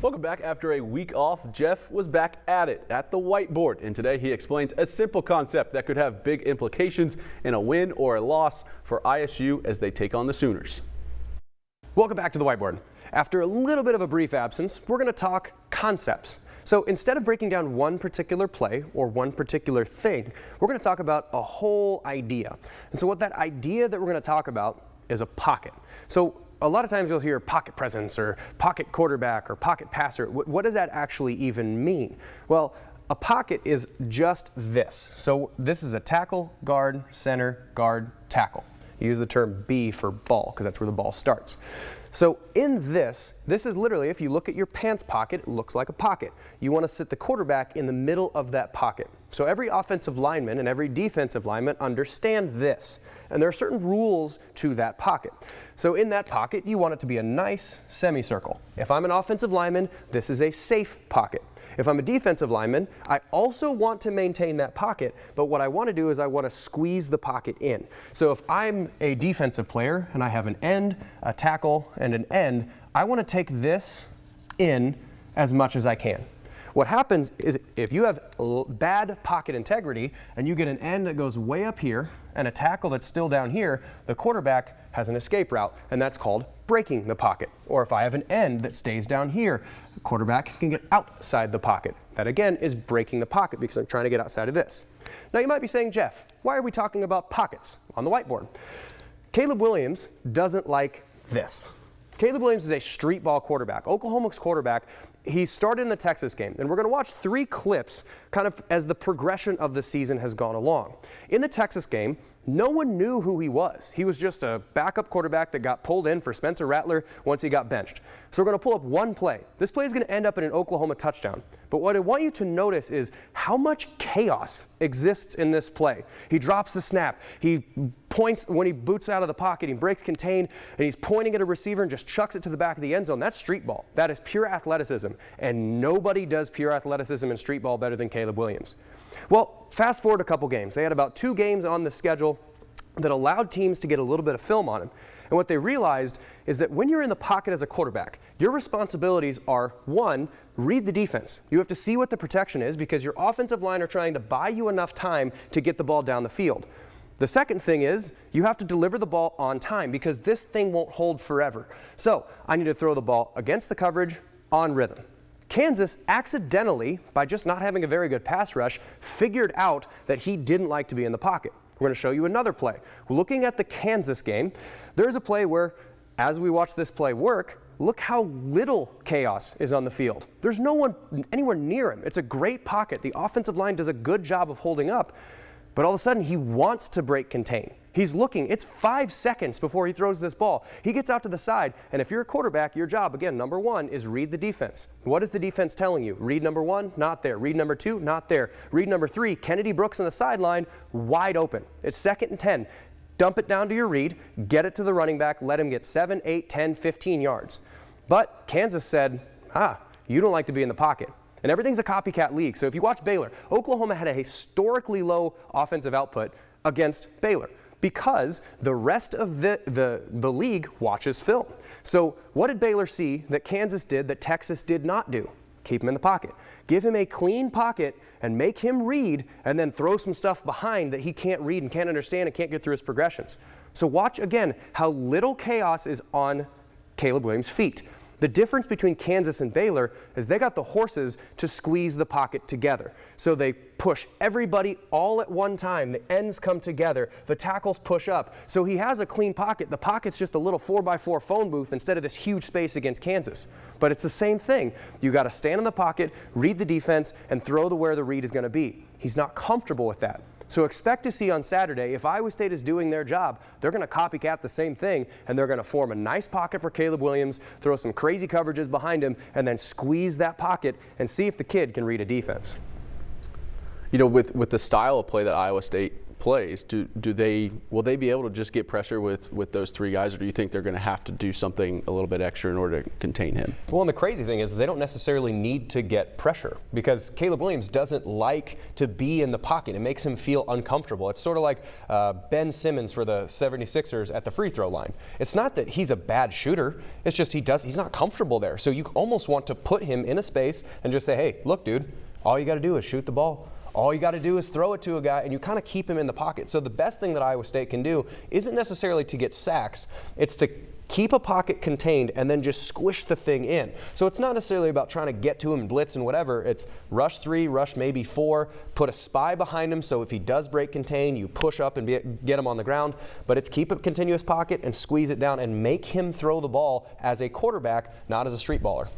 Welcome back. After a week off, Jeff was back at it at the whiteboard, and today he explains a simple concept that could have big implications in a win or a loss for ISU as they take on the Sooners. Welcome back to the whiteboard. After a little bit of a brief absence, we're going to talk concepts. So instead of breaking down one particular play or one particular thing, we're going to talk about a whole idea. And so what that idea that we're going to talk about is a pocket. So a lot of times you'll hear pocket presence or pocket quarterback or pocket passer. What does that actually even mean? Well, a pocket is just this. So this is a tackle, guard, center, guard, tackle. You use the term B for ball because that's where the ball starts. So in this is literally, if you look at your pants pocket, it looks like a pocket. You want to sit the quarterback in the middle of that pocket. So every offensive lineman and every defensive lineman understand this. And there are certain rules to that pocket. So in that pocket, you want it to be a nice semicircle. If I'm an offensive lineman, this is a safe pocket. If I'm a defensive lineman, I also want to maintain that pocket, but what I want to do is I want to squeeze the pocket in. So if I'm a defensive player and I have an end, a tackle, and an end, I want to take this in as much as I can. What happens is if you have bad pocket integrity and you get an end that goes way up here and a tackle that's still down here, the quarterback has an escape route, and that's called breaking the pocket. Or if I have an end that stays down here, the quarterback can get outside the pocket. That again is breaking the pocket because I'm trying to get outside of this. Now you might be saying, Jeff, why are we talking about pockets on the whiteboard? Caleb Williams doesn't like this. Caleb Williams is a street ball quarterback. Oklahoma's quarterback. He started in the Texas game, and we're going to watch 3 clips kind of as the progression of the season has gone along. In the Texas game, no one knew who he was. He was just a backup quarterback that got pulled in for Spencer Rattler once he got benched. So we're going to pull up one play. This play is going to end up in an Oklahoma touchdown. But what I want you to notice is how much chaos exists in this play. He drops the snap. He points when he boots out of the pocket. He breaks contain, and he's pointing at a receiver and just chucks it to the back of the end zone. That's street ball. That is pure athleticism. And nobody does pure athleticism in street ball better than Caleb Williams. Well, fast forward a couple games. They had about 2 games on the schedule that allowed teams to get a little bit of film on him. And what they realized is that when you're in the pocket as a quarterback, your responsibilities are, 1, read the defense. You have to see what the protection is because your offensive line are trying to buy you enough time to get the ball down the field. The second thing is you have to deliver the ball on time because this thing won't hold forever. So I need to throw the ball against the coverage on rhythm. Kansas accidentally, by just not having a very good pass rush, figured out that he didn't like to be in the pocket. We're going to show you another play. Looking at the Kansas game, there's a play where, as we watch this play work, look how little chaos is on the field. There's no one anywhere near him. It's a great pocket. The offensive line does a good job of holding up, but all of a sudden he wants to break contain. He's looking. It's 5 seconds before he throws this ball. He gets out to the side, and if you're a quarterback, your job, again, number 1, is read the defense. What is the defense telling you? Read number 1, not there. Read number 2, not there. Read number 3, Kennedy Brooks on the sideline, wide open. It's 2nd and 10. Dump it down to your read, get it to the running back, let him get 7, 8, 10, 15 yards. But Kansas said, you don't like to be in the pocket. And everything's a copycat league. So if you watch Baylor, Oklahoma had a historically low offensive output against Baylor, because the rest of the league watches film. So what did Baylor see that Kansas did that Texas did not do? Keep him in the pocket. Give him a clean pocket and make him read, and then throw some stuff behind that he can't read and can't understand and can't get through his progressions. So watch again how little chaos is on Caleb Williams' feet. The difference between Kansas and Baylor is they got the horses to squeeze the pocket together. So they push everybody all at one time. The ends come together. The tackles push up. So he has a clean pocket. The pocket's just a little 4x4 phone booth instead of this huge space against Kansas. But it's the same thing. You got to stand in the pocket, read the defense, and throw to where the read is going to be. He's not comfortable with that. So expect to see on Saturday, if Iowa State is doing their job, they're going to copycat the same thing, and they're going to form a nice pocket for Caleb Williams, throw some crazy coverages behind him, and then squeeze that pocket and see if the kid can read a defense. You know, with the style of play that Iowa State plays, will they be able to just get pressure with those three guys, or do you think they're going to have to do something a little bit extra in order to contain him? Well, and the crazy thing is they don't necessarily need to get pressure because Caleb Williams doesn't like to be in the pocket. It makes him feel uncomfortable. It's sort of like Ben Simmons for the 76ers at the free throw line. It's not that he's a bad shooter. It's just he's not comfortable there. So you almost want to put him in a space and just say, hey, look, dude, all you got to do is shoot the ball. All you got to do is throw it to a guy, and you kind of keep him in the pocket. So the best thing that Iowa State can do isn't necessarily to get sacks. It's to keep a pocket contained and then just squish the thing in. So it's not necessarily about trying to get to him, blitz and whatever. It's rush 3, rush maybe 4, put a spy behind him so if he does break contain, you push up and get him on the ground. But it's keep a continuous pocket and squeeze it down and make him throw the ball as a quarterback, not as a street baller.